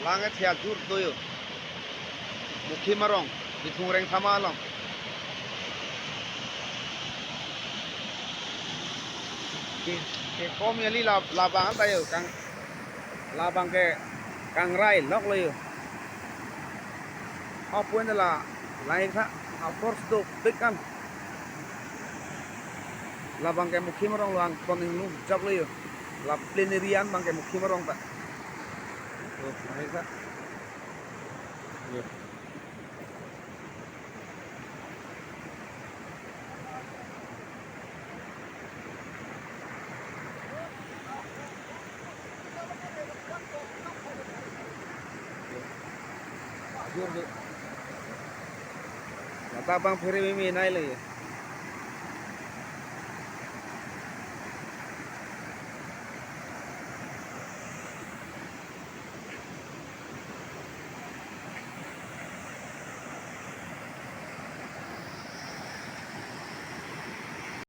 banget ya jur tuh mukhi marong bitung reng sama alam ke kom yali labang tayo kang labang ke kang rai lok lo yo apa ini lah lain sa force do tekan labang ke mukhi marong luang koning lu jak lo yo la plenirian bang ke mukhi marong tak tuh lain sa jur jur kata bang peri mimi naik lagi